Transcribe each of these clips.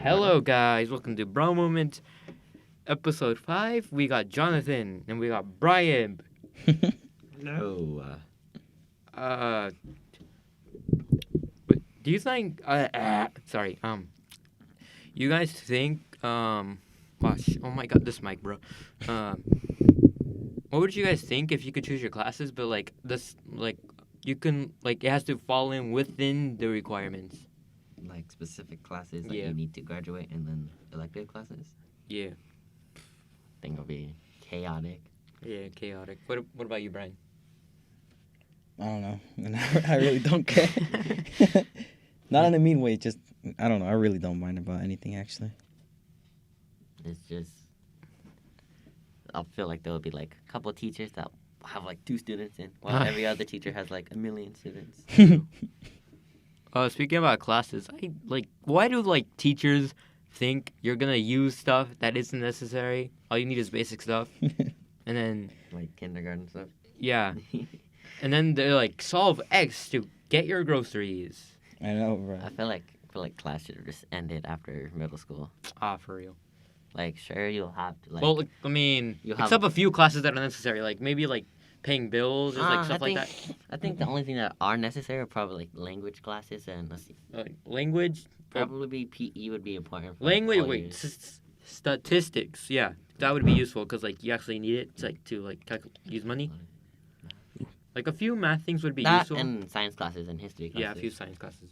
Hello, guys. Welcome to Bro Moment, episode 5. We got Jonathan and we got Brian. No. Uh, do you think? Sorry. You guys think? Gosh. Oh my God, this mic, bro. What would you guys think if you could choose your classes, but you can it has to fall in within the requirements? Like specific classes that Yeah. you need to graduate and then elective classes? Yeah. I think it'll be chaotic. Yeah. Chaotic. What about you, Brian? I don't know. And I really don't care. Not in a mean way, just, I don't know. I really don't mind about anything, actually. It's just, I'll feel like there'll be like a couple of teachers that have like 2 students in, while every other teacher has like 1 million students. Speaking about classes, why do teachers think you're gonna use stuff that isn't necessary? All you need is basic stuff, and then Like kindergarten stuff. yeah, and then they're like solve X to get your groceries. I know, bro. I feel like class should have just ended after middle school. For real. Like, sure, you'll have to Well, I mean, you have- except a few classes that are necessary, like maybe paying bills or stuff like that. I think the only thing that are necessary are probably like language classes and let's see, Language, probably be PE would be important. For language. all Wait, years. statistics. Yeah, that would be useful because you actually need it to use money. Like a few math things would be That useful. and science classes and history classes. Yeah, a few science classes.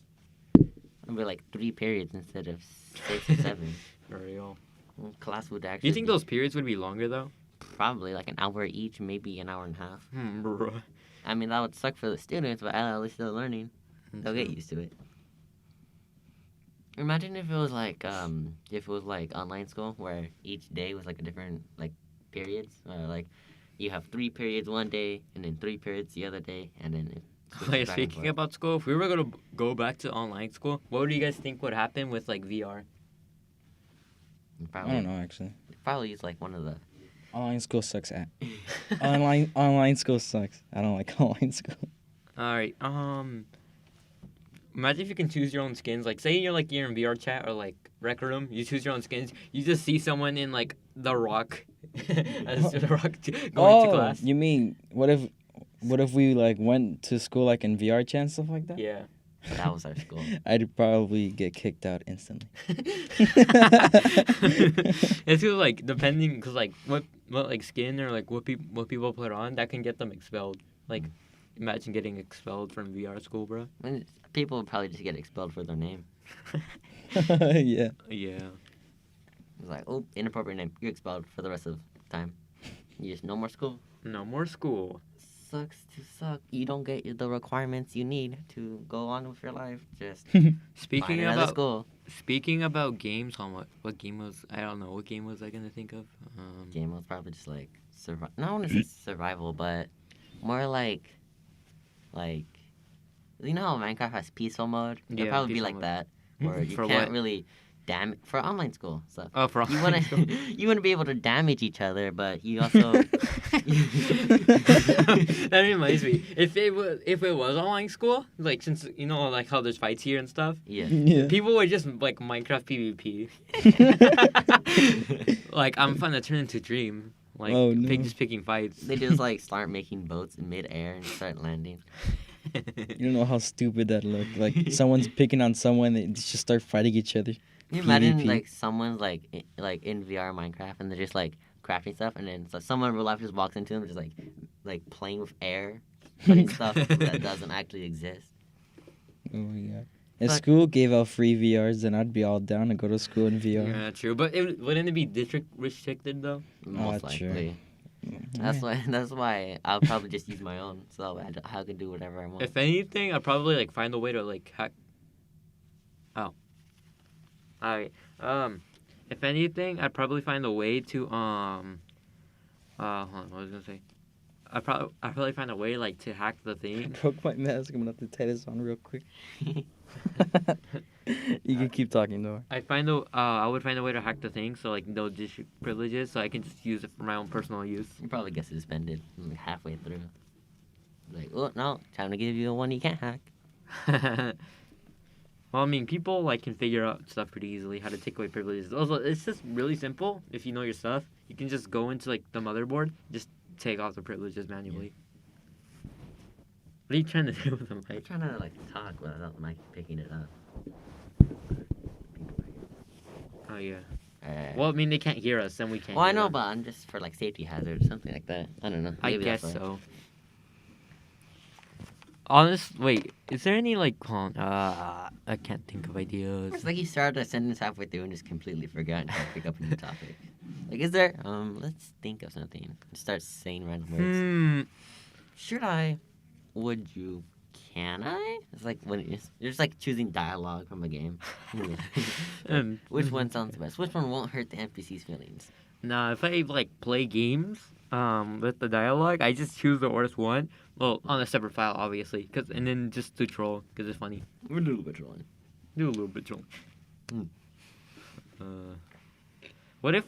It'd be like 3 periods instead of 6 or 7. For real. Class would Do actually. you think those periods would be longer though? Probably like an hour each, maybe an hour and a half. Bro. I mean, that would suck for the students, but at least they're learning. They'll get used to it. Imagine if it was like online school where each day was like a different periods. Like you have 3 periods one day and then 3 periods the other day, and then it switches back and Speaking forth. about school, if we were gonna go back to online school, what do you guys think would happen with VR? I don't know, actually. Probably use like one of the. Online school sucks. Online school sucks. I don't like online school. All right. Imagine if you can choose your own skins. Like, say you're in VR chat or Rec Room, you choose your own skins. You just see someone in The Rock, as The Rock going to class. You mean what if we went to school in VR chat and stuff like that? Yeah. That was our school. I'd probably get kicked out instantly. It's just depending, cause what skin or what people put on that can get them expelled. Imagine getting expelled from VR school, bro. I mean, people would probably just get expelled for their name. Yeah. Yeah. It's like, oh, inappropriate name. You're expelled for the rest of the time. You just no more school. No more school. Sucks to suck. You don't get the requirements you need to go on with your life. Just Speaking find another about school. Speaking about games, what game was I don't know what game was I gonna think of? Game was probably just not want to say survival, but more like you know how Minecraft has peaceful mode? It'll Yeah, probably be peaceful like mode. that, where you For can't what? really for online school stuff. Oh, for You online school. you wouldn't be able to damage each other, but you also That reminds me. If it was online school, since how there's fights here and stuff, yeah. Yeah. people would just Minecraft PvP. I'm fun to turn into Dream. Oh, no. Just picking fights. They just start making boats in midair and start landing. You don't know how stupid that looked. Someone's picking on someone, they just start fighting each other. Can you imagine PvP. someone's in VR Minecraft and they're just crafting stuff, and then someone in real life just walks into them just playing with air, putting stuff that doesn't actually exist. Oh my god. If But- school gave out free VRs, then I'd be all down to go to school in VR. Yeah, true. But wouldn't it be district restricted though? Most true. likely. That's why I'll probably just use my own, so I can do whatever I want. If anything, I'd probably find a way to hack. Oh. Alright. If anything, I'd probably find a way to hold on, what was I gonna say? I'd probably find a way to hack the I thing. broke my mask. I'm gonna have to tie this on real quick. You can keep talking though. I would find a way to hack the thing so no district privileges, so I can just use it for my own personal use. You probably get suspended halfway through. Oh no, time to give you the one you can't hack. Well, I mean, people like can figure out stuff pretty easily how to take away privileges. Also, it's just really simple. If you know your stuff, you can just go into like the motherboard, just take off the privileges manually. What are you trying to do with them, I'm Mike? trying to like talk without the mic picking it up. Oh yeah. Alright. Well, I mean, they can't hear us, and we can't. Well, I hear know, them. but I'm just for like safety hazard or something like that. I don't know. I Maybe guess that's why. so. Wait, is there any like, I can't think of ideas. It's like you started a sentence halfway through and just completely forgot to pick up a new topic. Like, is there? Let's think of something. Start saying random words. Should I? Would you? Can I? It's like when you're just like choosing dialogue from a game. Which one sounds best? Which one won't hurt the NPC's feelings? Nah, if I like play games, with the dialogue, I just choose the worst one. Well, on a separate file, obviously, and then just to troll, because it's funny. We're a little bit trolling. Do a little bit troll. Hmm. What if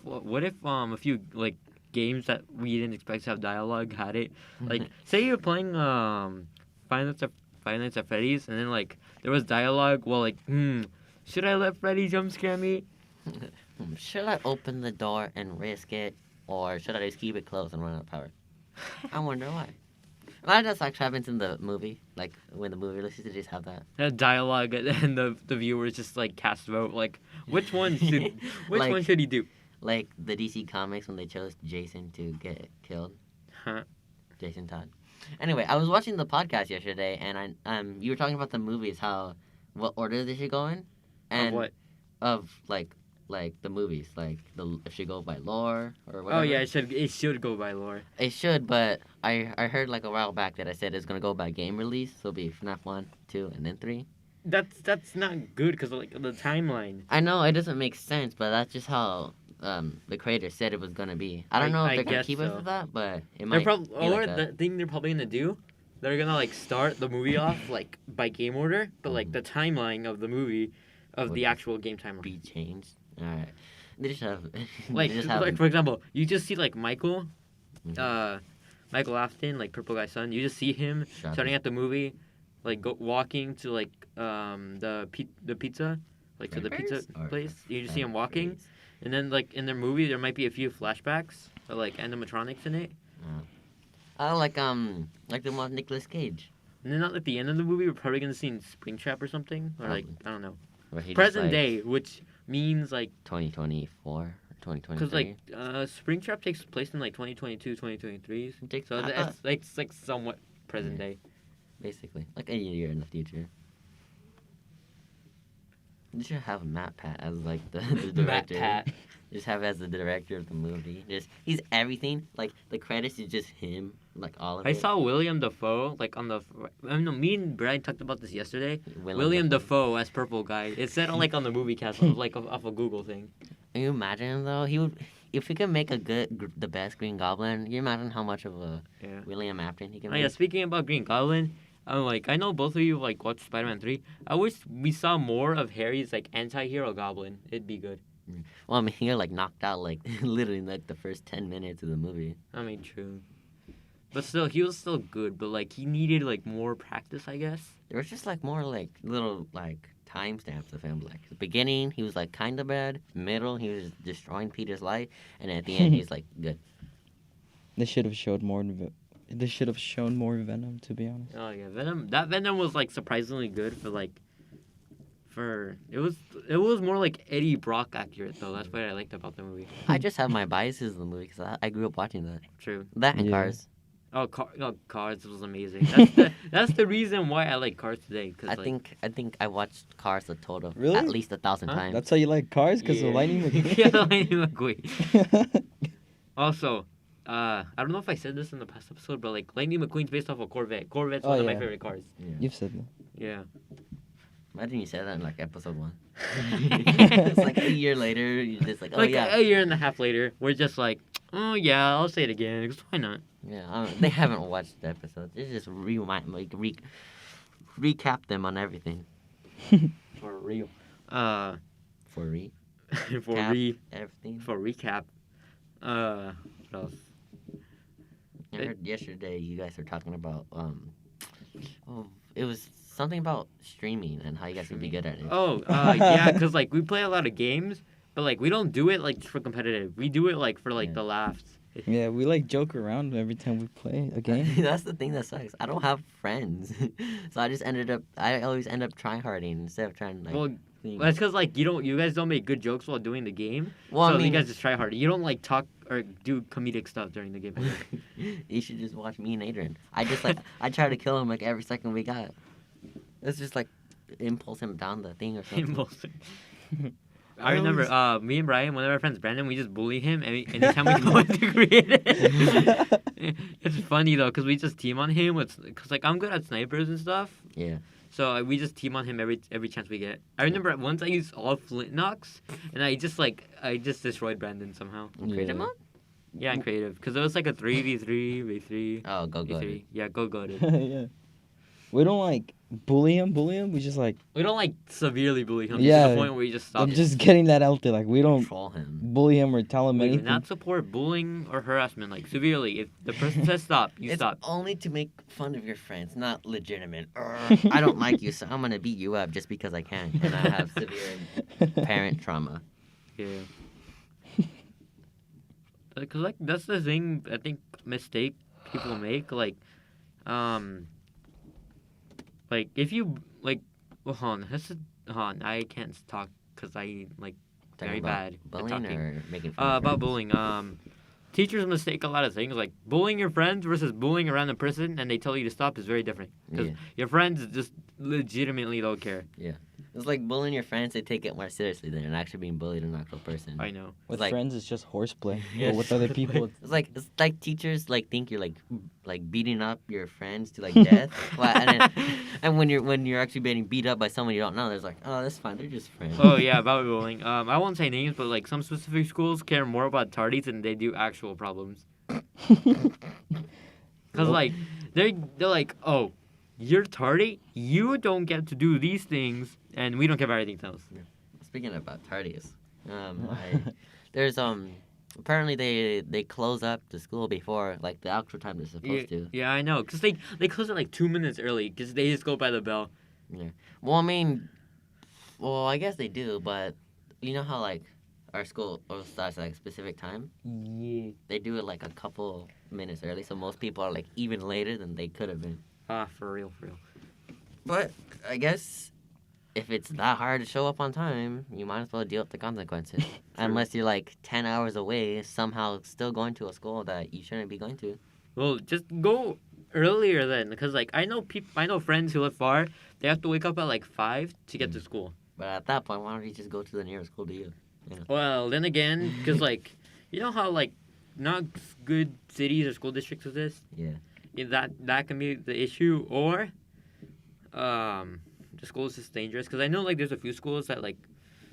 a few like games that we didn't expect to have dialogue had it? Like, say you're playing Five Nights at Freddy's, and then like there was dialogue. Well, like, should I let Freddy jump scare me? Should I open the door and risk it, or should I just keep it closed and run out of power? I wonder why. A lot of that actually happens in the movie, like when the movie releases, they just have that. Dialogue, and the viewers just like cast vote. Like, which one should Like- one should he do? Like the DC comics when they chose Jason to get killed. Huh. Jason Todd. Anyway, I was watching the podcast yesterday, and you were talking about the movies, what order they should go in, and what? of like the movies, like it should go by lore or whatever. Oh yeah, it should go by lore. It should, but I heard like a while back that I said it's gonna go by game release, so it'll be FNAF 1, 2, and then 3. That's not good because like the timeline. I know it doesn't make sense, but that's just how the creator said it was gonna be. I don't know if I they're gonna guess keep it so. with that, but it They're might. probably be like the that. thing they're probably gonna do. They're gonna like start the movie off like by game order, but like the timeline of the movie, of Would the just actual game timeline. be changed. All right, they just have Like, they just have like for example, you just see like Michael, Mhm. Michael Afton, like Purple Guy's son. You just see him starting at the movie, like walking to like the pizza, like to the pizza place. You just see him walking, and then like in their movie there might be a few flashbacks or like animatronics in it. Oh, like the one with Nicolas Cage. And then at the end of the movie, we're probably gonna see Springtrap or something, or like I don't know, Where he just, present like, day, which means like 2024 or 2023. because like Springtrap takes place in like 2022, 2023, so I that's like somewhat present day. basically like a year in the future. You should have Matt Pat as like the Matt director. Pat. Just have as the director of the movie. He's everything. Like the credits is just him. Like all of it. I saw William Dafoe like on the. I know me and Brian talked about this yesterday. Willem William Dafoe as Purple Guy. It said on like on the movie cast, like off a Google thing. Can you imagine him though? He would. If he could make the best Green Goblin, you imagine how much of a Yeah. William Afton he can Oh make. yeah. Speaking about Green Goblin, I know both of you like watched Spider-Man 3. I wish we saw more of Harry's like anti-hero Goblin. It'd be good. Well, I mean, he got like knocked out like literally in, like the first 10 minutes of the movie. I mean, true. But still, he was still good. But like, he needed like more practice, I guess. There was just like more like little like timestamps of him. Like the beginning, he was like kind of bad. Middle, he was destroying Peter's life, and at the end, he's like good. They should have showed more. They should have shown more Venom, to be honest. Oh yeah, Venom. That Venom was like surprisingly good for like. It was more like Eddie Brock accurate though. That's what I liked about the movie. I just have my biases in the movie because I grew up watching that. True. That and Yeah. Cars. Cars was amazing. That's the reason why I like Cars today. Cause I think I watched Cars a total Really? at least 1,000 Huh? times. That's how you like Cars, because of Lightning McQueen. Yeah, Lightning McQueen. Also, I don't know if I said this in the past episode, but like Lightning McQueen's based off a Corvette. Corvette's Oh, one of my yeah. favorite cars. You've said that. Yeah. Imagine you said that in like episode 1. It's like a year later, you're just like, oh like yeah. a year and a half later, we're just like, oh yeah, I'll say it again. 'Cause why not? Yeah, they haven't watched the episodes. They just recap them on everything. For real. For for Cap. everything. for recap. What else? I heard yesterday you guys were talking about it was something about streaming and how you guys can be good at it. Oh, yeah, because like we play a lot of games, but like we don't do it like for competitive. We do it like for like Yeah. the laughs. Yeah, we like joke around every time we play a game. That's the thing that sucks. I don't have friends, so I always end up trying harding instead of trying like. Well, being- that's because like you guys don't make good jokes while doing the game. well, So I mean, you guys just try harder. You don't like talk or do comedic stuff during the game. you should just watch me and Adrian. I just like I try to kill him like every second we got. It's just like impulse him down the thing or something. Impulsive. I remember me and Brian, one of our friends, Brandon, we just bully him anytime we go into creative. It's funny though, because we just team on him because like I'm good at snipers and stuff. Yeah. So we just team on him every chance we get. I remember once I used all flint knocks, and I just destroyed Brandon somehow. Creative Yeah. mode? Yeah, in creative, because it was like a 3v3, v3, Oh, go go. v3. Yeah, go it. Yeah. We don't like bully him. We just like We don't like severely bully him. Yeah, to the point where you just stop. I'm just getting that out there. Like we don't Troll him. bully him or tell him We do anything. not support bullying or harassment like severely. If the person says stop, you It's stop. only to make fun of your friends, not legitimate. I don't like you, so I'm gonna beat you up just because I can, and I have severe parent trauma. Yeah. Because like that's the thing I think mistake people make like if you like well, hold on I can't talk because I like Talking very about bad at bullying talking. or making fun of About friends? bullying teachers mistake a lot of things like bullying your friends versus bullying a random person and they tell you to stop is very different because Yeah. your friends just legitimately don't care. It's like bullying your friends, they take it more seriously than actually being bullied an actual person. I know. With like- friends, it's just horseplay. Yeah. But with other people, It's like teachers like think you're like beating up your friends to like death. And when you're actually being beat up by someone you don't know, there's like, oh, that's fine, they're just friends. Oh yeah, about bullying. I won't say names, but like some specific schools care more about tardies than they do actual problems. Cause like they're like, oh, you're tardy, you don't get to do these things, and we don't care about anything else. Speaking about tardies, there's apparently they close up the school before like the actual time they're supposed to. Yeah, I know, cause they close it like 2 minutes early, cause they just go by the bell. Well, I mean, I guess they do, but you know how like our school starts at like a specific time. Yeah. They do it like a couple minutes early, so most people are like even later than they could have been. Ah, for real. But I guess if it's that hard to show up on time, you might as well deal with the consequences. Unless you're like 10 hours away, somehow still going to a school that you shouldn't be going to. Well, just go earlier then, cause like I know friends who live far. They have to wake up at like 5 to get to school. But at that point, why don't you just go to the nearest school to you? Well, then again, because, like, you know how, like, not good cities or school districts exist? Yeah. That can be the issue, or the school is just dangerous. Because I know, like, there's a few schools that, like,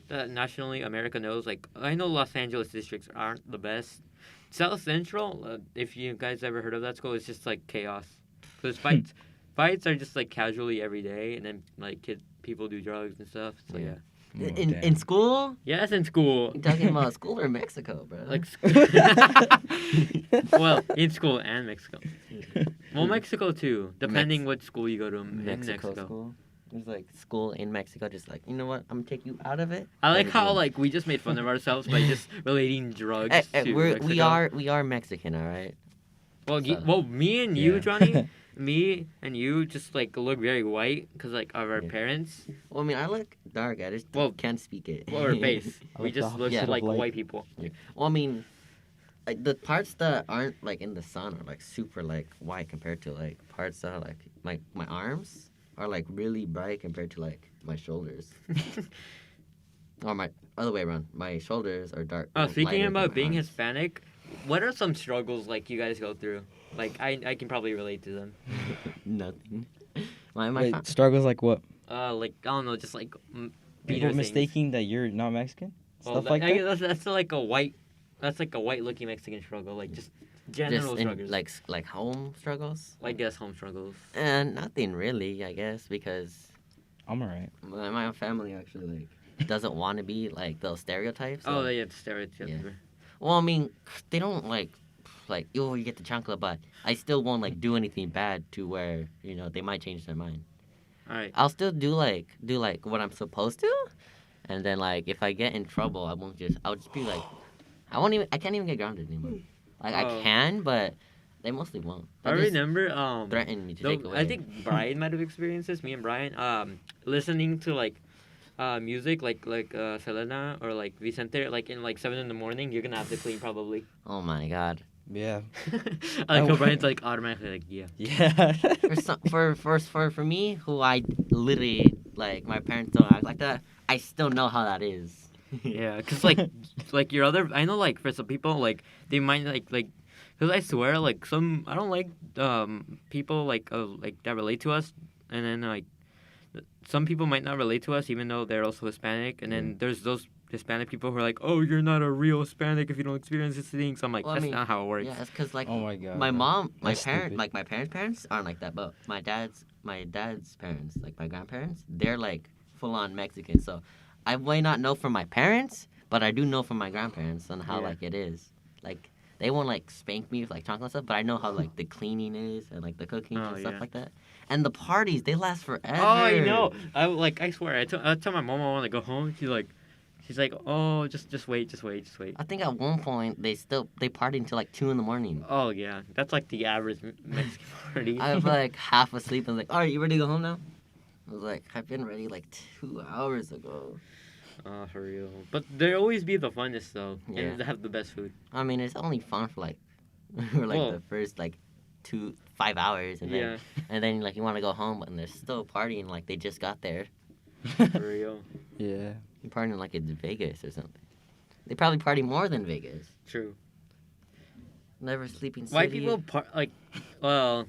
that nationally America knows. Like, I know Los Angeles districts aren't the best. South Central, if you guys ever heard of that school, it's just, like, chaos. Because fights are just, like, casually every day, and then, like, people do drugs and stuff. So, yeah. Oh, In damn. school? Yes, in school. You talking about school or Mexico, bro? Like, well, in school and Mexico. Well, Mexico too, depending what school you go to in Mexico. school. There's like school in Mexico, just like, you know what? I'm gonna take you out of it. I like how Everything. like we just made fun of ourselves by just relating drugs to Mexico. we are Mexican, all right. Well, so- well, me and you, Yeah. Johnny, me and you just like look very white because like of our Yeah. parents. Well, I mean, I look dark. I just Well, can't speak it. Well, our face. I We like the just look opposite of like light. white people. Well, I mean, like the parts that aren't like in the sun are like super like white compared to like parts that are like my arms are like really bright compared to like my shoulders. Or my other way around. My shoulders are dark. Oh, speaking lighter than about my being arms. Hispanic, what are some struggles like you guys go through? Like I can probably relate to them. Nothing. My Wait, struggles like what? Like I don't know, just like People beater things. mistaking that you're not Mexican? Well, Stuff like I that? guess that's like a white. That's like a white-looking Mexican struggle, like just general just in, struggles. like home struggles. I guess home struggles. And nothing really, I guess, because I'm alright. my own family actually like doesn't want to be like those stereotypes. Oh, so- they have stereotypes. Yeah. Well, I mean, they don't like oh, you get the chocolate, but I still won't like do anything bad to where they might change their mind. All right. I'll still do like what I'm supposed to, and then like if I get in trouble, I'll just be like, I can't even get grounded anymore. Like I Oh. can, but they mostly won't. I They just remember threaten me to though, take away. I think Brian might have experienced this. Me and Brian listening to like music like Selena or like Vicente like in like 7 in the morning. You're gonna have to clean probably. Oh my god. Yeah. I like how Brian's like automatically like yeah. Yeah. For me, who I literally like, my parents don't act like that. I still know how that is. Yeah, cause like your other, I know like for some people like they might like, cause I swear like I don't like people like that relate to us, and then like some people might not relate to us even though they're also Hispanic, and then there's those Hispanic people who are like, oh, you're not a real Hispanic if you don't experience this thing. So I'm like, Well, I that's mean, not how it works. Yeah, it's because like Oh my god. my mom, my That's parents, stupid. like my parents aren't like that, but my dad's parents, like my grandparents, they're like full on Mexican. So I may not know from my parents, but I do know from my grandparents on how Yeah. like it is. Like they won't like spank me with like chocolate stuff, but I know how like the cleaning is and like the cooking Oh, and stuff yeah. like that. And the parties, they last forever. Oh, I know. I swear. I tell my mom I want to go home. She's like, oh, just wait. I think at one point they party until like 2 a.m. Oh yeah, that's like the average Mexican party. I was like half asleep and like, all right, you ready to go home now? I was like, I've been ready like 2 hours ago. Oh, for real. But they always be the funnest though, Yeah. and they have the best food. I mean, it's only fun for like, for like Well- the first like 5 hours, and then Yeah, and then like you want to go home, but they're still partying like they just got there. for real. Yeah. You're partying like it's Vegas or something. They probably party more than Vegas. True. Never sleeping city. White people well,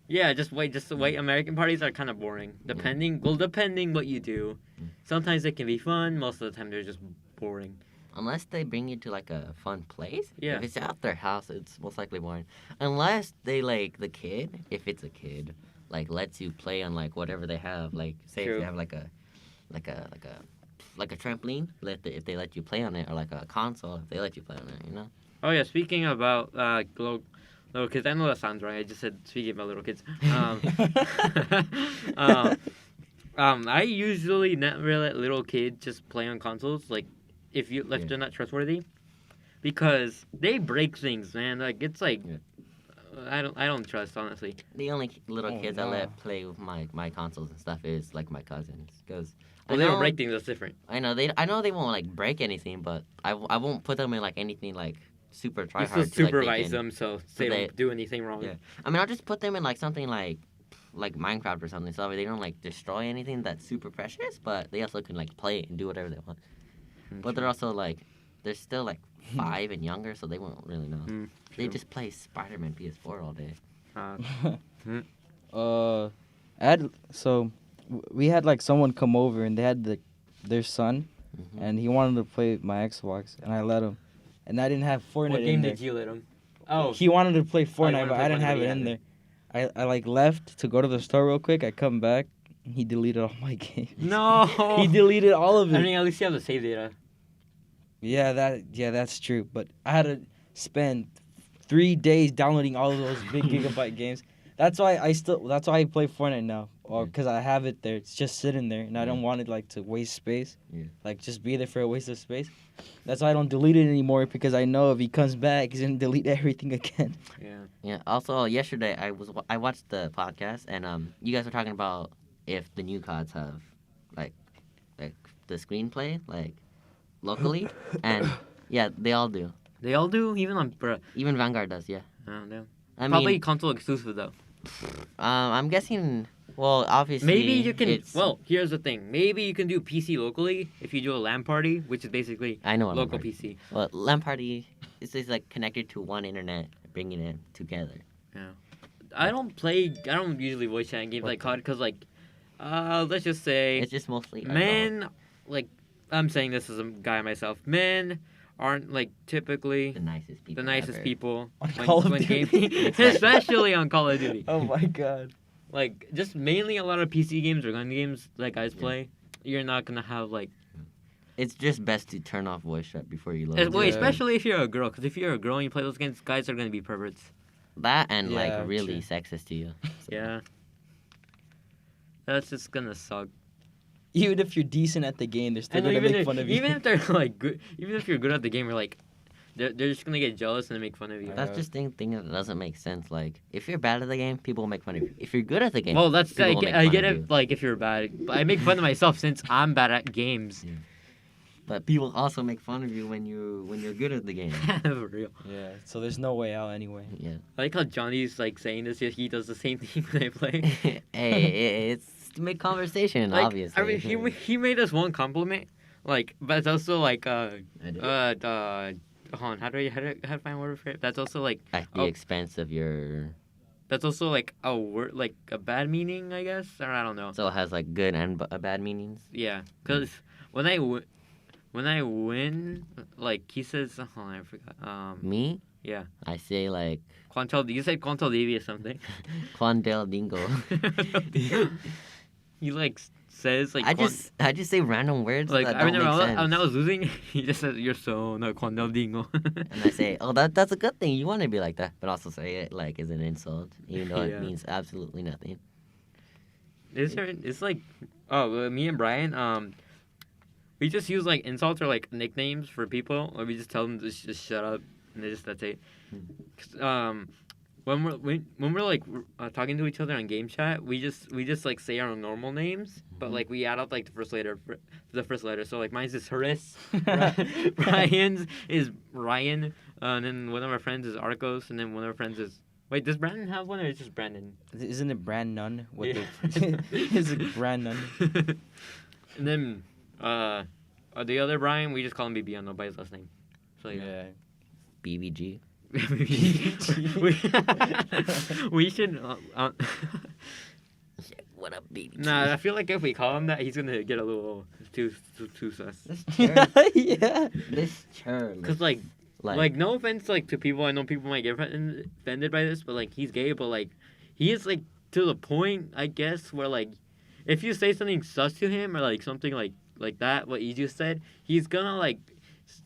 yeah, just white American parties are kind of boring. Depending what you do. Sometimes they can be fun. Most of the time they're just boring. Unless they bring you to like a fun place. Yeah. If it's at their house, it's most likely boring. Unless they like the kid, if it's a kid, like lets you play on like whatever they have. Like say True. if you have like a trampoline, if they let you play on it, or like a console, if they let you play on it, you know. Oh yeah, speaking about little kids, I know that sounds right. I just said speaking about little kids. I usually never let little kids just play on consoles. Like if they're not trustworthy, because they break things, man. Like it's like Yeah. I don't trust honestly. The only little Oh, kids I no. let play with my consoles and stuff is like my cousins, because Well, they don't break things. That's different. I know they won't like break anything, but I won't put them in like anything like super try You still hard. to, like, they supervise can- them so they they- don't do anything wrong. Yeah. I mean, I'll just put them in like something like Minecraft or something, so they don't like destroy anything that's super precious, but they also can like play and do whatever they want. But they're also like they're still like 5 and younger, so they won't really know. Mm, They true. just play Spider-Man PS4 all day. We had like someone come over and they had their son Mhm. and he wanted to play my Xbox and I let him, and I didn't have Fortnite What in game there. did you let them? Oh, He wanted to play you Fortnite, wanted but to play I didn't Fortnite, have but it you in had there. I like left to go to the store real quick. I come back, he deleted all my games. no. He deleted all of it. I mean, at least you have the save data. Yeah, that's true. But I had to spend 3 days downloading all of those big gigabyte games. That's why I play Fortnite now, or because I have it there. It's just sitting there, and I don't want it like to waste space. Yeah. Like just be there for a waste of space. That's why I don't delete it anymore, because I know if he comes back, he's gonna delete everything again. Yeah. Yeah. Also, yesterday I watched the podcast, and you guys were talking about if the new CODs have like the screenplay like locally, and yeah, they all do. They all do, even on bruh. Even Vanguard does. Yeah. Oh, damn. I Probably mean, console exclusive though. I'm guessing. Well, obviously, Maybe you can. It's, Well, here's the thing. Maybe you can do PC locally if you do a LAN party, which is basically I know what local LAN party. PC. Well, LAN party is like connected to one internet, bringing it together. I don't usually voice chat in games like COD because like, let's just say, It's just mostly adult. men, like, I'm saying this as a guy myself. Men aren't like typically the nicest people. the nicest ever. people On Call of gaming, Duty. especially on Call of Duty. Oh my god. Like, just mainly a lot of PC games or gun games that guys Yeah. play. You're not gonna have like, It's just best to turn off voice chat before you load. well, Yeah. especially if you're a girl, because if you're a girl and you play those games, guys are gonna be perverts. That and Yeah, like really true. sexist to you. So, Yeah. that's just gonna suck. Even if you're decent at the game, they're still And gonna even make if, fun of you. even if they're like good, even if you're good at the game, you're like, they're just gonna get jealous and make fun of you. I That's know. just thing that doesn't make sense. Like, if you're bad at the game, people will make fun of you. If you're good at the game, Well, that's people I will get, make I fun get of it. you. Like if you're bad, but I make fun of myself since I'm bad at games. But people also make fun of you when you're good at the game. For real. Yeah, so there's no way out anyway. Yeah. I like how Johnny's like saying this. Yet he does the same thing when I play. Hey, it's to make conversation, Like, obviously. I mean, he made us one compliment. Like, but it's also like I did. hold on, how do I find a word for it? That's also like At the oh. expense of your, that's also like a word, like a bad meaning, I guess, or I don't know. so it has like good and bad meanings. Yeah, cause when I win, like he says, hold on, I forgot. Me, Yeah, I say like Quantel. You said Quantel Davy or something. Quandel Dingo. He like says like I just say random words like that I don't remember make sense. when I was losing, he just said you're so no Quantel Dingo. And I say, oh, that's a good thing. You want to be like that, but also say it like as an insult, even though Yeah. it means absolutely nothing. It's like me and Brian we just use like insults or like nicknames for people, or we just tell them to just shut up and that's it. 'Cause, when we're like talking to each other on game chat, we just like say our normal names, but like we add up like the first letter. So like mine's is Horace, Brian's is Ryan, and then one of our friends is Arcos, and then one of our friends is. Wait, does Brandon have one or is it just Brandon? Isn't it Brand None? What Yeah. Is it Brand None? And then the other Brian, we just call him BB. I don't know by his last name. So yeah. BBG. we should. What up, BBG? Nah, I feel like if we call him that, he's gonna get a little too sus. This churl. Yeah. This churl. Cause like no offense like to people, I know people might get offended by this, but like he's gay, but like he is like to the point, I guess, where like if you say something sus to him or like something like that, what you just said, he's gonna like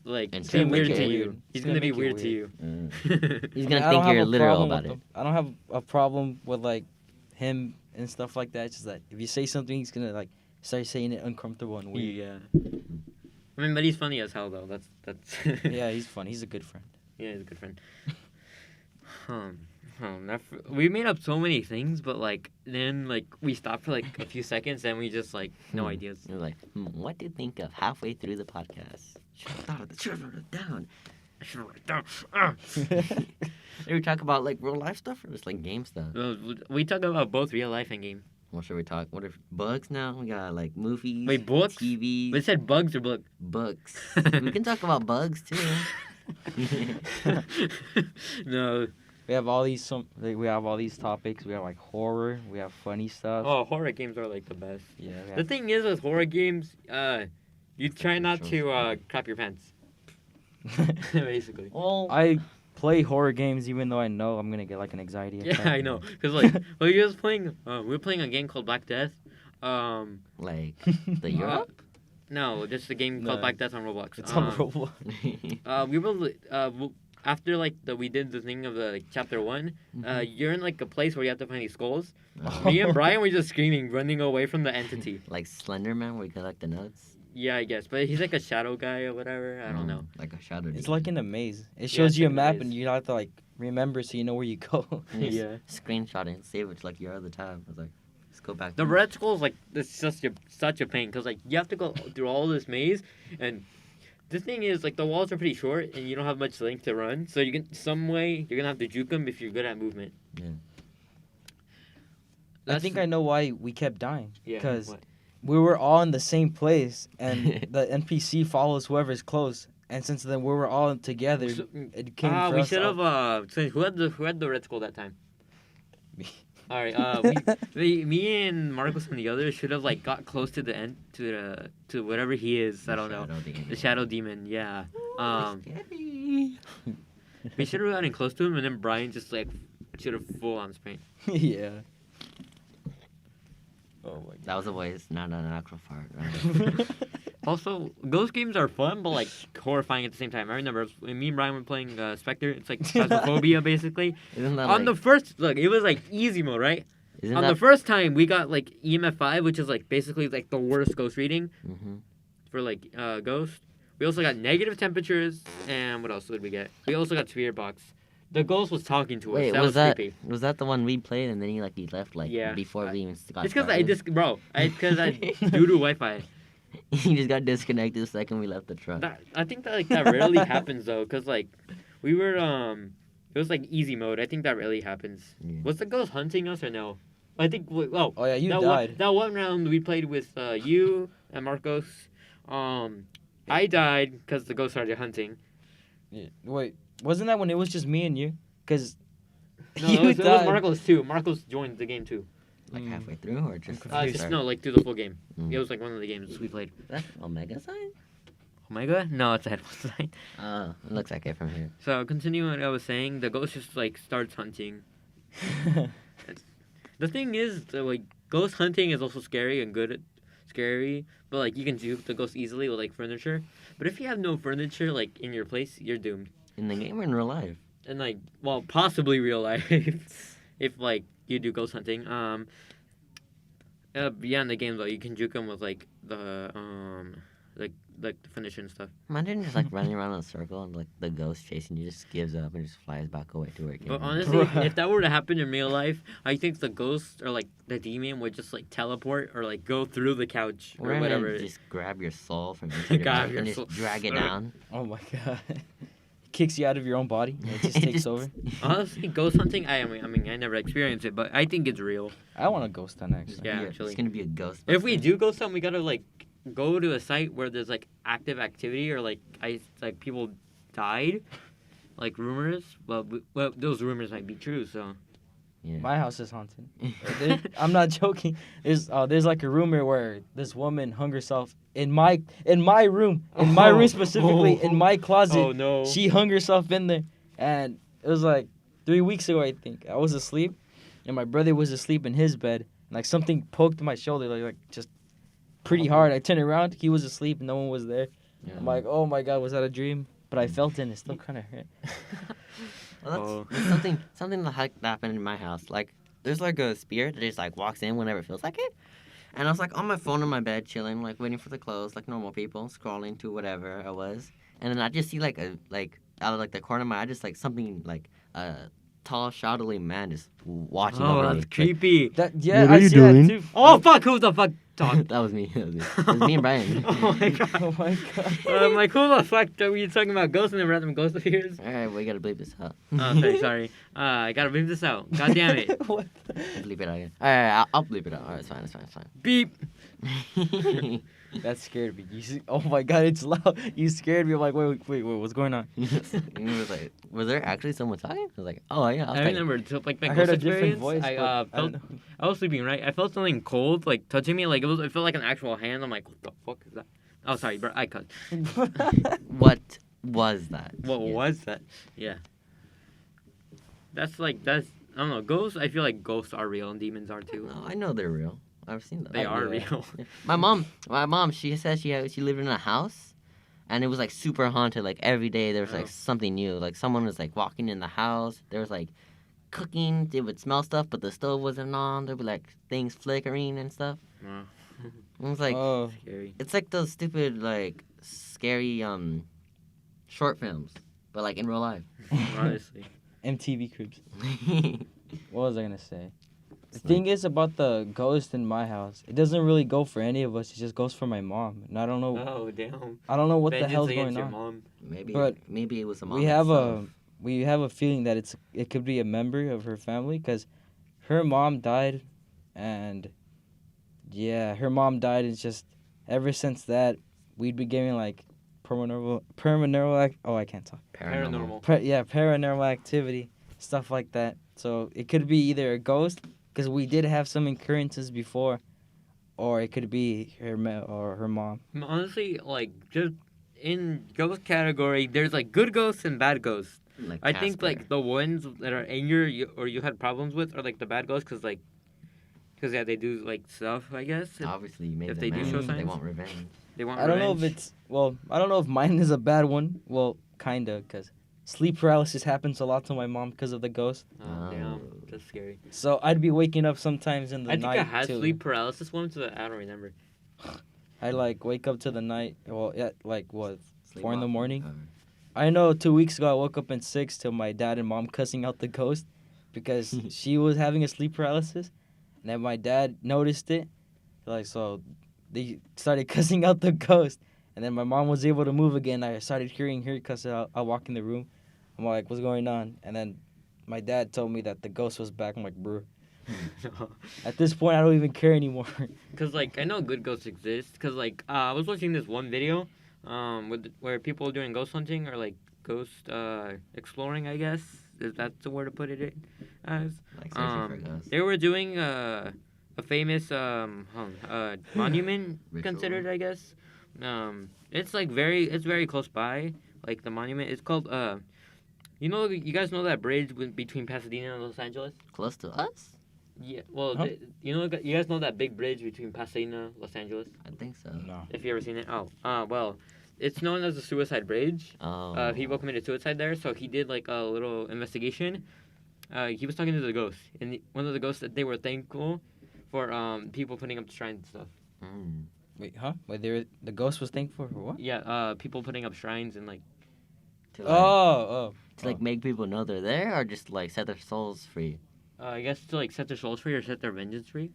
And be make weird it to weird. you. He's He's gonna gonna be make it weird to weird. you. He's I gonna don't think have you're a literal problem about with it. him. I don't have a problem with like him and stuff like that. It's just that if you say something, he's gonna like start saying it uncomfortable and weird. Yeah. I mean, but he's funny as hell though. That's. Yeah, he's fun. He's a good friend. Yeah, he's a good friend. We made up so many things, but like then like we stopped for like a few seconds and we just like no ideas. You're like, what to think of halfway through the podcast? Should have wrote it down. I should write down. Ah. Did we talk about like real life stuff or just like game stuff? We talk about both real life and game. What should we talk? What if bugs now? We got like movies. Wait, books? TVs. But it said bugs or book. Books. We can talk about bugs too. No. We have all these we have all these topics. We have like horror. We have funny stuff. Oh, horror games are like the best. Yeah. We The have, thing is with horror games, you try not to crap your pants. Basically. Well, I play horror games even though I know I'm gonna get like an anxiety attack. Yeah, I know. Cause like, well, we were playing a game called Black Death. like the Europe. No, just a game No. called Black Death on Roblox. It's on Roblox. We were after like we did the thing of the like, chapter 1. You're in like a place where you have to find these skulls. Me and Brian were just screaming, running away from the entity. Like Slenderman, where you collect the nuts. Yeah, I guess, but he's like a shadow guy or whatever. I don't know. Like a shadow. It's demon. like in a maze. It Yeah, shows it's you a like a map maze. and you have to like remember so you know where you go. You just Yeah. Screenshot it and save it to like your other tab. I was like, let's go back. The to red skull is like it's such a pain because like you have to go through all this maze, and the thing is like the walls are pretty short and you don't have much length to run, so you can some way you're gonna have to juke them if you're good at movement. Yeah. I think I know why we kept dying. Yeah, Because what? we were all in the same place and the NPC follows whoever's close. And since then we were all together, So- it came for we us should all- have so who had the red skull that time? Me. All right, me and Marcos and the others should have like got close to the end to whatever he is. I don't know. The shadow demon, yeah. We should have gotten close to him, and then Brian just like should have full on sprint. Yeah. Oh my That was a voice, not an actual fart. Right? Also, ghost games are fun, but like horrifying at the same time. I remember when me and Brian were playing Spectre. It's like phasmophobia, basically. Isn't that On the like, first look, it was like easy mode, right? Isn't On that? the first time, we got like EMF 5, which is like basically like the worst ghost reading Mhm. for like ghost. We also got negative temperatures, and what else did we get? We also got spirit box. The ghost was talking to us. Wait, That was was that creepy. was that the one we played and then he left like Yeah, before we even got It's because I started? just bro, because I due to Wi-Fi. He just got disconnected the second we left the truck. I think that like that rarely happens though, because like we were it was like easy mode. I think that rarely happens. Yeah. Was the ghost hunting us or no? I think oh Oh yeah, you that died. that one round we played with you and Marcos. I died because the ghost started hunting. Yeah. Wait, wasn't that when it was just me and you? Cause No, you it was died. Marcos too. Marcos joined the game too. Like Mm. halfway through or just confused. Just start? no, like through the full game. Mm. It was like one of the games we played. That's Omega sign? Oh my god, no, it's a headphone sign. Oh, it looks like it from here. So continuing what I was saying, the ghost just like starts hunting. The thing is, like, ghost hunting is also scary and good, scary, but like you can dupe the ghost easily with like furniture. But if you have no furniture like in your place, you're doomed. In the game or in real life? And like, well, possibly real life, if like you do ghost hunting. Yeah, in the game though, you can juke them with like the like the furniture and stuff. Imagine just like running around in a circle and like the ghost chasing you just gives up and just flies back away to where it came But from. honestly, Bruh. if that were to happen in real life, I think the ghost or like the demon would just like teleport or like go through the couch or Or whatever. just grab your soul from into Grab your your and soul. just drag it down. Oh my god. Kicks you out of your own body. And it just takes over. Honestly, ghost hunting, I mean, I never experienced it, but I think it's real. I want a ghost hunt actually. Yeah, It's actually. gonna be a ghost. If we do ghost hunt, we gotta like go to a site where there's like active activity or like people died, like rumors. Well, those rumors might be true. So Yeah. My house is haunted. I'm not joking. There's like a rumor where this woman hung herself in my room, room specifically, in my closet. oh no, She hung herself in there, and it was like 3 weeks ago, I think. I was asleep, and my brother was asleep in his bed. Like something poked my shoulder, like just pretty hard. I turned around, he was asleep, no one was there. Yeah. I'm like, oh my god, was that a dream? But I felt it, and it still kind of hurt. Well, Oh. that's something that happened in my house. Like, there's like a spirit that just like walks in whenever it feels like it. And I was like on my phone in my bed, chilling, like waiting for the close, like normal people, scrolling to whatever I was. And then I just see like out of like the corner of my eye, just like something like a tall, shadowy man just watching oh, over me. that's creepy. That yeah, What are I you see doing? that too. Oh fuck, who the fuck talked? Like, that was me. That was me. It was me and Brian. Oh my god. Oh my god. I'm like, who the fuck were you talking about? Ghosts and then random ghost appears? All right, we gotta bleep this out. Oh, sorry. I gotta bleep this out. God damn it. What? Bleep it out again. All right, I'll bleep it out. All right, it's fine. It's fine. Beep. It's fine. That scared me. Oh my god, it's loud. You scared me. I'm like, wait, what's going on? And he was like, was there actually someone talking? I was like, oh yeah. I remember like my I ghost heard a different experience. voice. I but I felt don't know. I was sleeping, right? I felt something cold like touching me. Like it felt like an actual hand. I'm like, what the fuck is that? Oh, sorry, bro. I cut. What was that? What Yeah. was that? Yeah. That's I don't know. Ghosts. I feel like ghosts are real and demons are too. No, I know they're real. I've seen them. They are yeah. real. My mom, she said she lived in a house, and it was like super haunted. Like every day there was like Oh. something new. Like someone was like walking in the house. There was like cooking. They would smell stuff, but the stove wasn't on. There'd be like things flickering and stuff. Wow. It was like Oh, Scary. it's like those stupid like scary short films, but like in real life. Honestly. MTV Cribs. What was I gonna say? The thing is about the ghost in my house, it doesn't really go for any of us. It just goes for my mom, and I don't know. Oh damn. I don't know what the Vengeance hell's against going your on. mom. Maybe it was a mom. We have itself. we have a feeling that it could be a member of her family because her mom died, and yeah, her mom died. It's just ever since that we'd be getting like I can't talk. Paranormal. Paranormal activity, stuff like that. So it could be either a ghost, because we did have some occurrences before, or it could be her or her mom. Honestly, like just in ghost category, there's like good ghosts and bad ghosts. Like I think Casper. like the ones that are angry or you had problems with are like the bad ghosts because yeah, they do like stuff. I guess Obviously, you made if them they do mad, show They signs. want revenge. they want. I don't know if revenge. I don't know if mine is a bad one. Well, kinda, because sleep paralysis happens a lot to my mom because of the ghost. Oh, damn. That's scary. So I'd be waking up sometimes in the I think night I had too. sleep paralysis once, but I don't remember. I like wake up to the night. Well, yeah, like what? 4 in the Sleepwalking, morning? or- I know 2 weeks ago I woke up at 6 to my dad and mom cussing out the ghost because she was having a sleep paralysis, and then my dad noticed it. Like so, they started cussing out the ghost, and then my mom was able to move again. I started hearing her cuss out. I walk in the room. I'm like, what's going on? And then my dad told me that the ghost was back. I'm like, bro. At this point, I don't even care anymore. Cause like I know good ghosts exist. Cause like I was watching this one video, where people are doing ghost hunting or like ghost exploring. I guess if that's the word to put it as. like searching for ghosts. They were doing a famous monument Ritual. considered, I guess. It's like it's very close by. Like the monument, it's called you guys know that bridge between Pasadena and Los Angeles? Close to us? Yeah. Well, Huh? you guys know that big bridge between Pasadena, Los Angeles? I think so. No. If you ever seen it? Well, it's known as the Suicide Bridge. Oh. People committed suicide there, so he did like a little investigation. He was talking to the ghost, and one of the ghosts that they were thankful for people putting up shrines and stuff. Mm. Wait, huh? Wait, the ghost was thankful for what? Yeah, people putting up shrines and like To Oh, like make people know they're there, or just like set their souls free. I guess to like set their souls free or set their vengeance free.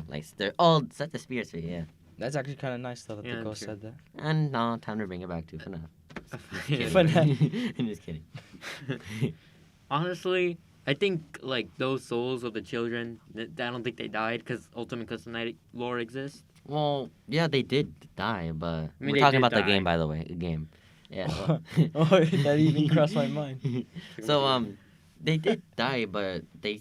Like they're set the spirits free. Yeah. that's actually kind of nice though that Yeah, the ghost true. said that. And now time to bring it back to FNAF. Yeah. FNAF. I'm just kidding. Honestly, I think like those souls of the children, I don't think they died because Ultimate Custom Night lore exists. Well, yeah, they did die, but mean, we're they talking did about the die. game, by the way. The game. Yeah. well- Oh, that even crossed my mind. So they did die, but the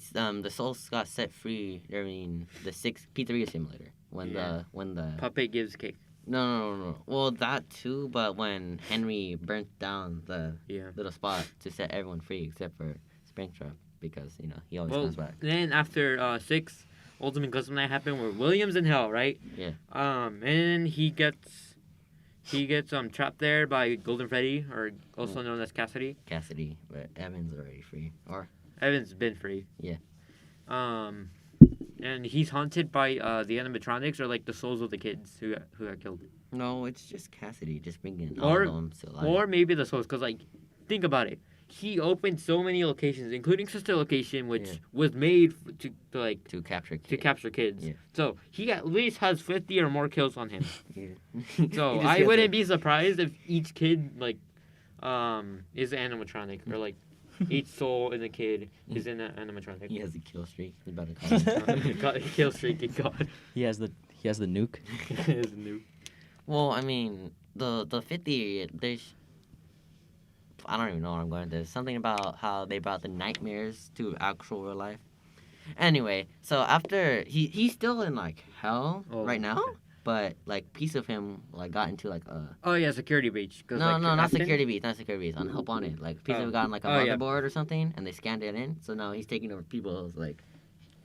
souls got set free during the Pizzeria Simulator when Yeah. the Puppet gives cake. no. Well, that too, but when Henry burnt down the Yeah. little spot to set everyone free except for Springtrap because he always Well, comes back. then after 6, Ultimate Custom Night happened where William's in hell, right? Yeah. And he gets trapped there by Golden Freddy, or also known as Cassidy. Cassidy, but Evan's already free. Or Evan's been free. Yeah. And he's haunted by the animatronics or like the souls of the kids who got killed, no, it's just Cassidy, just bringing all Or- of them to life. or maybe the souls. Cause like, think about it. He opened so many locations, including Sister Location, which Yeah. was made to to capture capture kids. Yeah. So he at least has 50 or more kills on him. Yeah. So He just I gets wouldn't it. be surprised if each kid like is an animatronic or like each soul in a kid is in an animatronic. He has a kill streak. He's about to call him. Kill streak and God. He has the nuke. Is new. Well, I mean, the 50, there's... I don't even know where I'm going with this. Something about how they brought the nightmares to actual real life. Anyway, so after... He's still in, like, hell Oh, right now. okay. But, like, piece of him, like, got into, like, a... Oh yeah, security breach. 'Cause, No, like, not Captain- security beats, not security beats. On Help on It. Like, piece of Oh. him got on, like, a Oh, yeah. motherboard or something, and they scanned it in. So now he's taking over people's, like...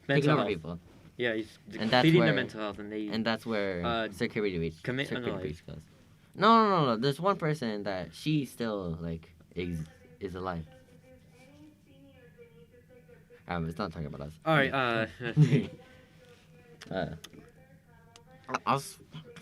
Mental taking over health. people. Yeah, he's And that's feeding where- the mental health, and they. And that's where security breach commit security unalive. breach goes. No. There's one person that she still like is alive. It's not talking about us. All right. I was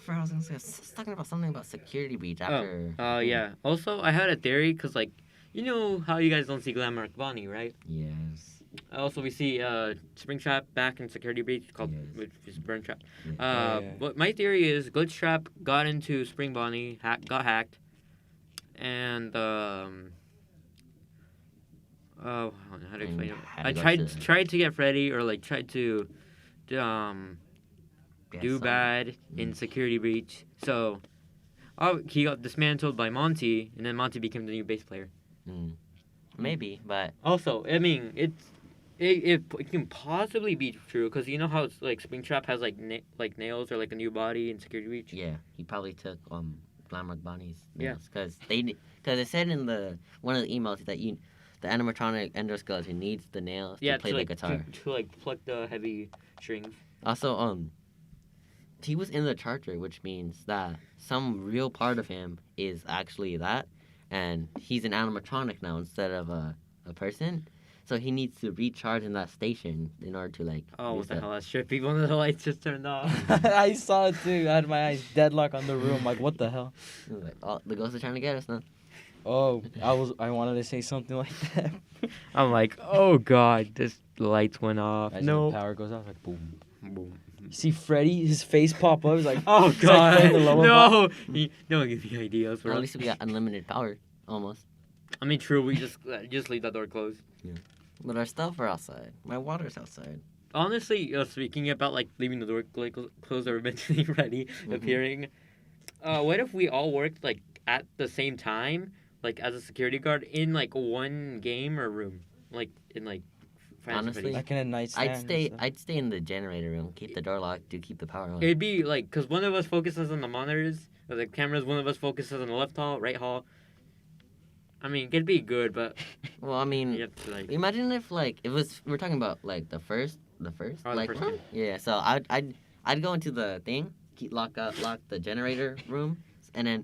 gonna say I was talking about something about security breach after. Yeah. Also, I had a theory because like, you know how you guys don't see Glamrock Bonnie, right? Yes. Also, we see Springtrap back in security breach called Yes. which is Burn Trap. yeah. But my theory is Glitch Trap got into Spring Bonnie, got hacked, and oh, how to explain it? had to I go tried to get Freddy or like tried to Get do some- bad in security breach. So, he got dismantled by Monty, and then Monty became the new bass player. Maybe, but Also, I mean, it can possibly be true because you know how it's like Springtrap has like nails or like a new body in security breach. yeah, he probably took Glamrock Bonnie's Yeah. nails because it said in one of the emails that the animatronic endoskeleton needs the nails to play the like, guitar. to like pluck the heavy strings. Also, he was in the charger, which means that some real part of him is actually that, and he's an animatronic now instead of a person. So he needs to recharge in that station in order to like. Oh, use what the that. hell? That's trippy. One of the lights just turned off. I saw it too. I had my eyes deadlock on the room. Like, what the hell? Like, oh, the ghosts are trying to get us now. Oh, I wanted to say something like that. I'm like, oh god, this lights went off. Imagine No. the power goes off. Like, boom. Boom. You see Freddy, his face pop up. He's like, Oh like god, playing the lullaby. no! Don't give me ideas, Well, bro. at least we got unlimited power, almost. I mean, true. We just leave that door closed. But our stuff are outside. My water's outside. Honestly, speaking about like leaving the door closed or eventually Freddy appearing, what if we all worked like at the same time, like as a security guard in like one game or room, like in like Friday Honestly, Freddy's? like in a nightstand. I'd stay in the generator room, keep the door locked, to keep the power on. It'd be like because one of us focuses on the monitors or the cameras, one of us focuses on the left hall, right hall. I mean, it'd be good, but Well, I mean, you have to like. imagine if like it was we're talking about like the first Oh, the like first room? game. Yeah. So I'd go into the thing, lock the generator room, and then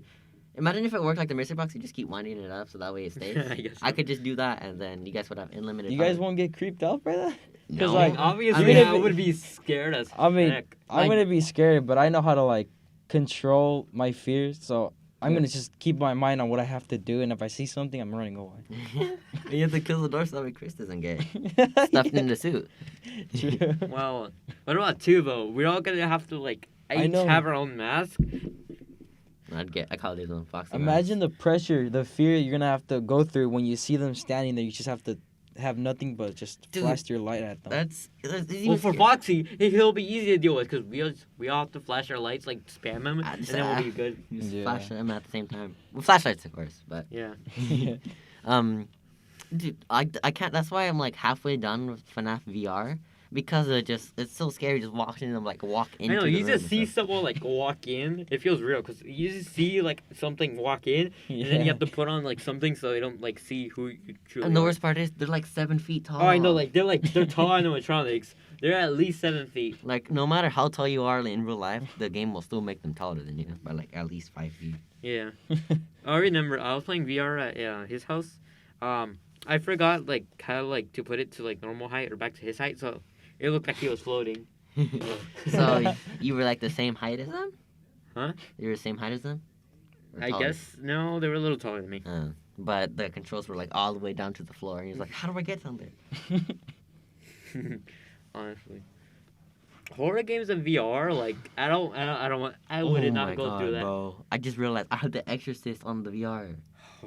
imagine if it worked like the mystery box. You just keep winding it up so that way it stays. I guess. I could just do that, and then you guys would have unlimited. You guys power. won't get creeped out by that? No. like, obviously, I mean, I would be scared as I mean, heck. I'm gonna be scared, but I know how to like control my fears. So I'm gonna just keep my mind on what I have to do, and if I see something, I'm running away. You have to kill the door so that way Chris doesn't get stuffed in the suit. True. Well, what about two though? We're all gonna have to like I each know. have our own mask. I call these on Foxy. Imagine the pressure, the fear you're gonna have to go through when you see them standing there. You just have to have nothing but just Dude, flash your light at them. That's Well, for Foxy, he'll be easy to deal with because we all have to flash our lights, like spam him, and then we'll be good. Just Yeah. flash them at the same time. Well, flashlights, of course, but Yeah. dude, I can't. That's why I'm like halfway done with FNAF VR because it's so scary just walking in and like walk into. I know the you room just and see stuff. someone like walk in. It feels real because you just see like something walk in, and then you have to put on like something so they don't like see who you truly And the are. worst part is they're like 7 feet tall. Oh, I know, they're tall animatronics. They're at least 7 feet. Like no matter how tall you are in real life, the game will still make them taller than you by like at least 5 feet. Yeah. I remember I was playing VR at his house. I forgot like how like to put it to like normal height or back to his height, so it looked like he was floating. So you were like the same height as them? Huh? You were the same height as them? Or I taller? guess no, they were a little taller than me. But the controls were like all the way down to the floor, and he was like, "How do I get down there?" Honestly, horror games in VR, like I would not go through that. Bro. I just realized I have The Exorcist on the VR.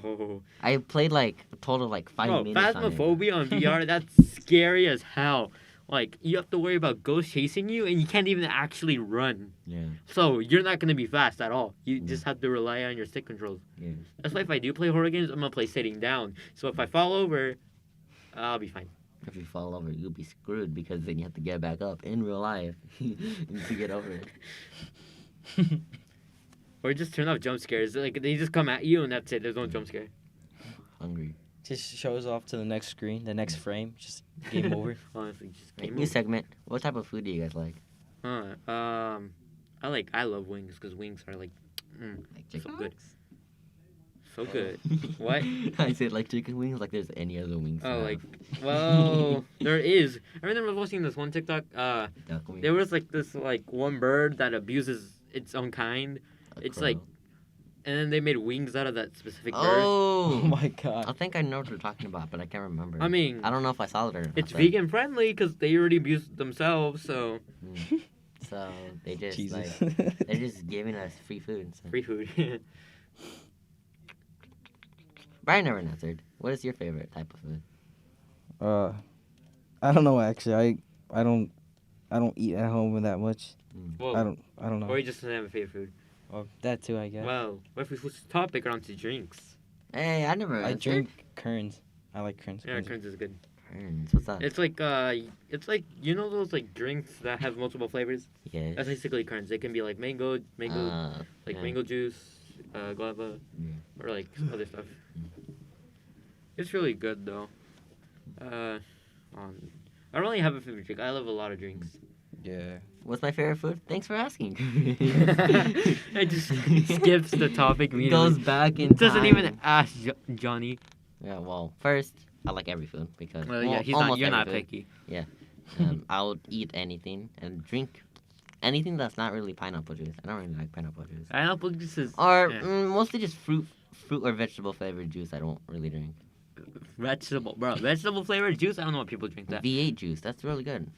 Oh. I played like a total of like 5 Bro, minutes on it. Phasmophobia on VR, that's scary as hell. Like you have to worry about ghosts chasing you, and you can't even actually run. Yeah. So you're not gonna be fast at all. You Yeah. just have to rely on your stick controls. Yeah. That's why if I do play horror games, I'm gonna play sitting down. So if I fall over, I'll be fine. If you fall over, you'll be screwed because then you have to get back up in real life to get over it. Or just turn off jump scares. Like they just come at you and that's it. There's no jump scare. Hungry. Just shows off to the next screen, the next frame. Just game over. Honestly, just Right, game new over. segment. What type of food do you guys like? I love wings because wings are like Like so chicken good. wings? So good. What? I said like chicken wings, like there's any other wings. Oh, to like, have. well, there is. I remember watching this one TikTok. Duck wings. There was like this like one bird that abuses its own kind, A it's crow. like- and then they made wings out of that specific bird. Oh Oh! my I god. think I know what you're talking about, but I can't remember. I mean, I don't know if I saw it or not. it's but- vegan friendly because they already abuse themselves. So Mm. So they just Jesus. like they're just giving us free food. So. free food. Brian never answered. What is your favorite type of food? I don't know actually. I don't eat at home that much. Whoa. I don't know. Or you just don't have a favorite food. Or that too, I guess. Well, what if we switch the topic around to drinks? Hey, I never I answered. drink Kerns. I like Kerns. Yeah, Kerns is good. Ferns, what's that? It's like you know those like drinks that have multiple flavors. Yes. That's basically Kerns. They can be like mango, like yeah. mango juice, guava, Yeah. or like other stuff. It's really good though. I don't really have a favorite drink. I love a lot of drinks. Yeah. What's my favorite food? Thanks for asking. It just skips the topic immediately. Goes back in Doesn't time. even ask Johnny. Yeah, well, first, I like every food because Well, yeah, almost you're every not food. picky. I'll eat anything and drink anything that's not really pineapple juice. I don't really like pineapple juice. Pineapple juice is Or yeah. mostly just fruit or vegetable flavored juice. I don't really drink. vegetable flavored juice. I don't know what people drink that. V8 juice. That's really good.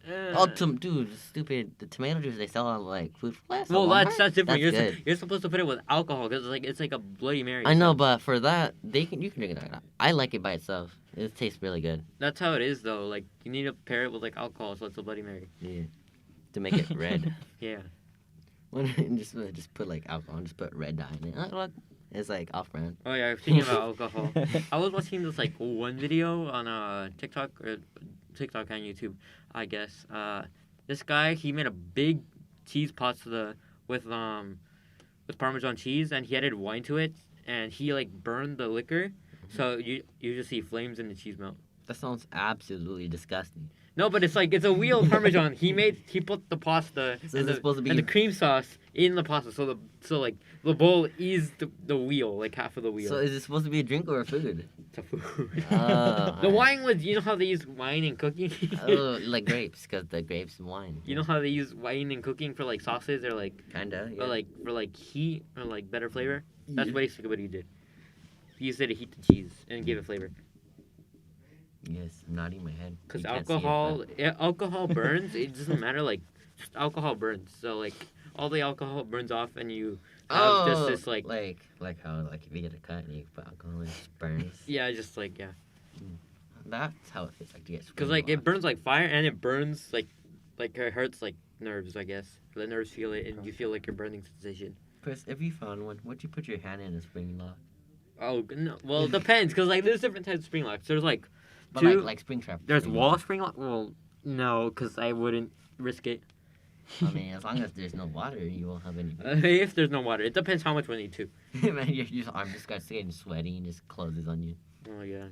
Uh, Dude, stupid. The tomato juice they sell on like food plus. well, that's different. That's You're good. you're supposed to put it with alcohol because it's like a Bloody Mary. I know, so but for that, you can drink it like that. I like it by itself. It tastes really good. that's how it is though. Like you need to pair it with like alcohol, so it's a Bloody Mary. Yeah. To make it red. Yeah. just put like alcohol and just put red dye in it. Look, it's like off brand. Oh yeah, speaking about alcohol, I was watching this like one video on TikTok and YouTube, I guess. This guy he made a big cheese pasta with Parmesan cheese, and he added wine to it, and he like burned the liquor, so you just see flames in the cheese melt. That sounds absolutely disgusting. No, but it's a real Parmesan. He put the pasta So and, is it supposed to be and the cream sauce in the pasta, so the bowl is the wheel, like half of the wheel. So is it supposed to be a drink or a food? It's a food. Oh, The alright. wine was, you know how they use wine in cooking? Oh, like grapes, because the grapes and wine. You know how they use wine in cooking for like sauces or like Kinda. Yeah. or like for like heat or like better flavor? That's Yeah. basically what he did. He used it to heat the cheese and give it flavor. Yes, I'm nodding my head. Because You can't see it, alcohol burns. It doesn't matter. Like just alcohol burns. So like all the alcohol burns off and you but- have just Oh, this like like how like if you get a cut and you put alcohol in, it just burns. yeah, just like yeah. That's how it feels like to get. Because like it burns like fire and it burns like it hurts like nerves. I guess the nerves feel it and you feel like you're burning sensation. Chris, if you found one, would you put your hand in a spring lock? Oh no. Well, it depends because like there's different types of spring locks. There's like But Two- like spring trap. there's spring wall lock. spring lock. Well, no, because I wouldn't risk it. I mean, as long as there's no water, you won't have any. If there's no water, it depends how much we need to. Man, your arm just got getting sweaty and just closes on you. Oh yeah.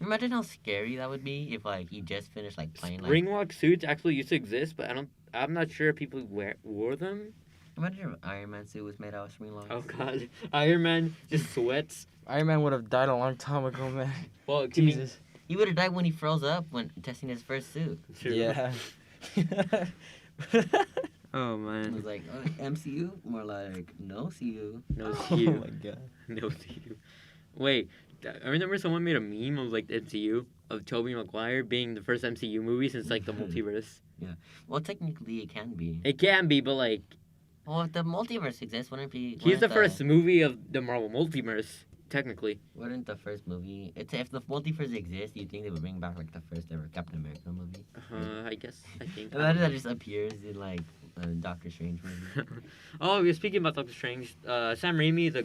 Imagine how scary that would be if like you just finished like playing like. Spring lock suits actually used to exist, but I'm not sure if people wore them. Imagine if Iron Man suit was made out of spring locks. Oh god, Iron Man just sweats. Iron Man would have died a long time ago, man. Well, Jesus. He would have died when he froze up when testing his first suit. Yeah. Oh It man. was like MCU, more like no CU. No Oh CU. my god. No CU. Wait, I remember someone made a meme of like the MCU of Tobey Maguire being the first MCU movie since like the multiverse. Well, technically it can be. It can be, but like Well, if the multiverse exists, wouldn't it be? he's the wouldn't first movie of the Marvel multiverse, technically. Wouldn't the first movie? If the multiverse exists, you think they would bring back like the first ever Captain America movie? I guess I think. Imagine that just appears in like a Doctor Strange movie. Oh, we're speaking about Doctor Strange. Sam Raimi, the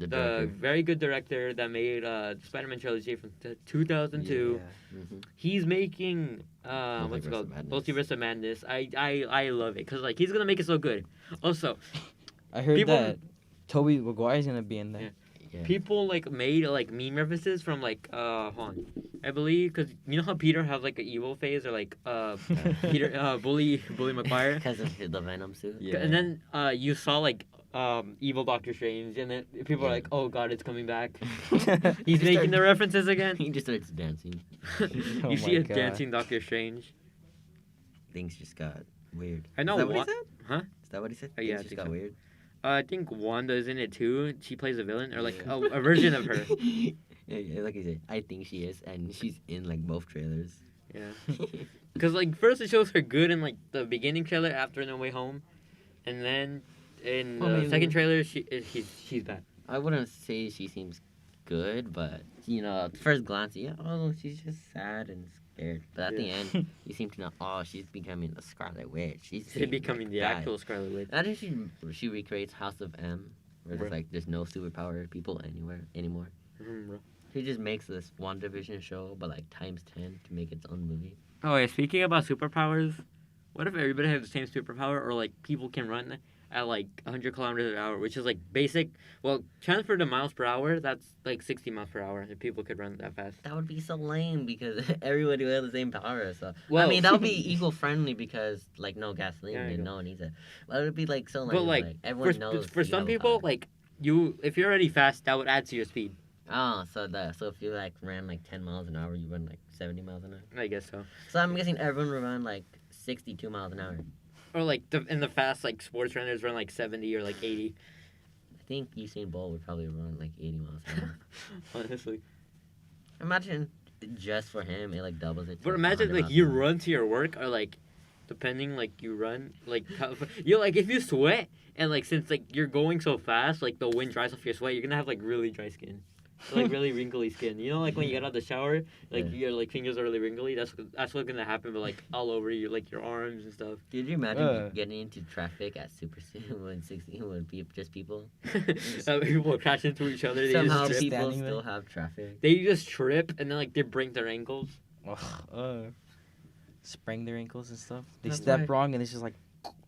director. very good director that made the Spider-Man trilogy from 2002. Mhm. He's making what's Multiverse it called? of Madness. Multiverse of Madness. I love it because like he's gonna make it so good. Also, I heard People- that Toby Maguire's gonna be in there. Yeah. people like made like meme references from like hold on, I believe because you know how Peter has like an evil phase or like Peter bully Maguire. Because of the Venom suit. Yeah. And then you saw like evil Doctor Strange, and then people are Yeah. like, "Oh God, it's coming back." He He's just making started- the references again. He just starts dancing. You Oh see my a God. dancing Doctor Strange. Things just got weird. I know Is that what what- he said? Huh? Is that what he said? Oh, yeah, I Things just think got so. weird. I think Wanda's in it too. She plays a villain or like Yeah. a version of her. Yeah, like I said, I think she is, and she's in like both trailers. Yeah. Because like first it shows her good in like the beginning trailer after No Way Home, and then in Well, the maybe- second trailer she's bad. I wouldn't say she seems good, but you know, at first glance, yeah, oh, she's just sad and scared. But at the Yeah. end, you seem to know, oh, she's becoming the Scarlet Witch. She's She's becoming the bad. actual Scarlet Witch. I think she recreates House of M, where Right. it's like there's no superpower people anymore. Bro. She just makes this WandaVision show, but like times 10 to make its own movie. Oh yeah, speaking about superpowers, what if everybody had the same superpower, or like people can run at like 100 kilometers an hour, which is like basic. Well, transfer to miles per hour, that's like 60 miles per hour. If people could run that fast. That would be so lame because everybody would have the same power. So I Well- mean, that would be eco friendly because like no gasoline Yeah, I and know. no one needs it. But it would be like so lame. But like everyone for knows for you some have a people, power. like if you're already fast, that would add to your speed. Oh, so if you like ran like 10 miles an hour, you run like 70 miles an hour. I guess so. So I'm guessing everyone would run like 62 miles an hour. Or like in the fast like sports runners run like 70 or like 80. I think Usain Bolt would probably run like 80 miles an hour. Honestly. Imagine just for him, it like doubles it. To, But like, imagine 100 like miles you an hour. run to your work or like depending like you run like you like if you sweat and like since like you're going so fast like the wind dries off your sweat you're gonna have like really dry skin. Like really wrinkly skin. You know like when you get out of the shower like Yeah. your like fingers are really wrinkly. That's what's gonna happen but like all over you like your arms and stuff. Did you imagine Uh. getting into traffic at Super when 16 when just people? People crash into each other. They Somehow just trip. people standing still there. have traffic. They just trip and then like they break their ankles. Sprain their ankles and stuff. They That's step right. wrong and it's just like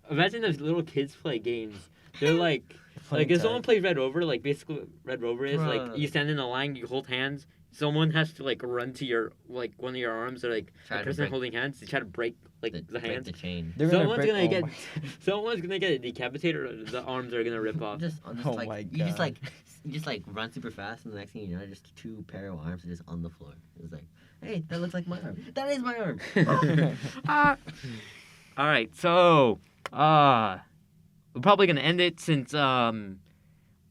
Imagine those little kids play games. They're like playing if someone tag. plays Red Rover, like basically Red Rover is like Bruh. you stand in a line, you hold hands. Someone has to like run to your like one of your arms or like Try the to person break holding hands to try to break like the break hands. the chain. They're Someone's break- gonna oh get my- someone's gonna get decapitated or the arms are gonna rip off. Just Oh like my you just God. like you just like run super fast, and the next thing you know, just two pair of arms are just on the floor. It's like, hey, that looks like my arm. That is my arm. Ah. All right, so we're probably gonna end it since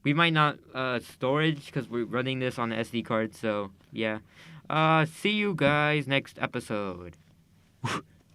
we might not storage because we're running this on the SD card. So yeah, see you guys next episode.